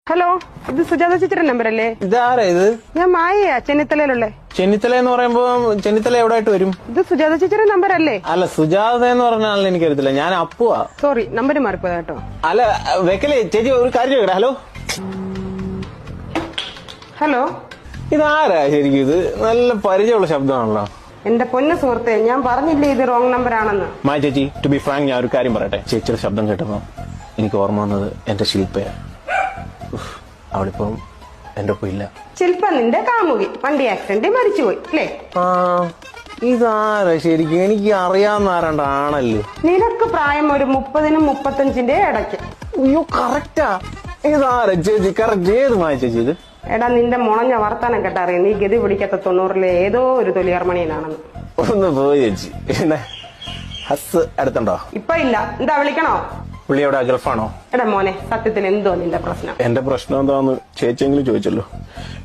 Hello, ഇത് സുജാത ചേച്ചിയുടെ number അല്ലേ? ഇതാരാ ഇത്? ഞാൻ മായയാ, ചെന്നിത്തലയിലുള്ളേ. ചെന്നിത്തല എന്ന് പറയുമ്പോ ചെന്നിത്തല എവിടെയായിട്ട് വരും? ഇത് സുജാത ചേച്ചിയുടെ നമ്പർ അല്ലേ? അല്ല, സുജാത എന്ന് പറഞ്ഞാൽ എനിക്കറിയത്തില്ല. ഞാൻ അപ്പുവാ. സോറി, നമ്പർ മാറിപ്പോയ കേട്ടോ. അല്ല വെക്കലേ ചേച്ചി, ഒരു കാര്യം ചോദിക്കട്ടെ. ഹലോ ഹലോ, ഇതാരാ ശരിക്കും? ഇത് നല്ല പരിചയമുള്ള ശബ്ദമാണല്ലോ. എന്റെ പൊന്ന സുഹൃത്തെ, ഞാൻ പറഞ്ഞില്ലേ ഇത് റോങ് നമ്പർ ആണെന്ന്. മായ ചേച്ചി, ടു ബി ഫ്രാങ്ക്, ഞാൻ ഒരു കാര്യം പറയട്ടെ. ചേച്ചിയുടെ ശബ്ദം കേട്ടപ്പോ എനിക്ക് ഓർമ്മ വന്നത് എന്റെ ശില്പയാ. അവളിപ്പം എന്റെ ഒപ്പം ഇല്ല. ശില്പ നിന്റെ കാമുകി വണ്ടി ആക്സിഡന്റ് മരിച്ചുപോയി അല്ലേ? ആ, ഇതാരാ ശരിക്കും? എനിക്ക് അറിയാവുന്ന ആരാണ്ടാണല്ലോ. നിനക്ക് പ്രായം ഒരു 30-നും 35-ന്റെ ഇടയ്ക്ക്. അയ്യോ, കറക്റ്റാ. ഇതാരാ ചേച്ചി? കറക്റ്റ്. ഏത് മായ ചേച്ചി ഇത്? എടാ, നിന്റെ മുളഞ്ഞ വർത്താനം കേട്ടറിയാം നീ ഗതി പിടിക്കാത്ത 90-ലെ ഏതോ ഒരു തൊലിയർമണിയനാണെന്ന്. ഒന്ന് പോയി ചേച്ചി. പിന്നെ ഹസ് അടുത്തുണ്ടോ? ഇപ്പൊ ഇല്ല. എന്താ വിളിക്കണോ? പുള്ളി എവിടെ? ഗൾഫാണോ? എടാ മോനെ, സത്യത്തിൽ എന്തോ നിന്റെ പ്രശ്നം? എന്റെ പ്രശ്നം എന്താന്ന് ചേച്ചിയെങ്കിലും ചോദിച്ചല്ലോ.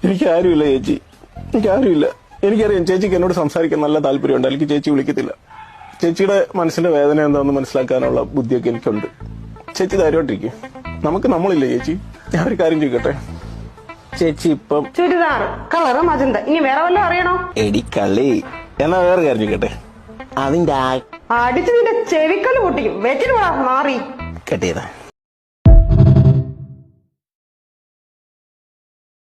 എനിക്ക് ആരുമില്ല ചേച്ചി, എനിക്ക് ആരുമില്ല. എനിക്കറിയാം ചേച്ചിക്ക് എന്നോട് സംസാരിക്കാൻ നല്ല താല്പര്യമുണ്ട്. എനിക്ക് ചേച്ചി വിളിക്കത്തില്ല. ചേച്ചിയുടെ മനസ്സിന്റെ വേദന എന്താണെന്ന് മനസ്സിലാക്കാനുള്ള ബുദ്ധിയൊക്കെ എനിക്കുണ്ട്. ചേച്ചി ധൈര്യമായിട്ടിരിക്കും. നമുക്ക് നമ്മളില്ല ചേച്ചി. ഞാൻ ഒരു കാര്യം ചോദിക്കട്ടെ, ചേച്ചി ഇപ്പം ചുരിദാർ കളറ് മജന്ത, ഇനി വേറെ വല്ലതും അറിയണോ? എടിക്കളി. എന്നാ വേറെ കാര്യം ചോദിക്കട്ടെ, അതിന്റെ അടിച്ച് നിന്റെ ചെവിക്കല് പൊട്ടിക്കും. വെച്ചിട്ട് മാറി കെട്ടിയതാ.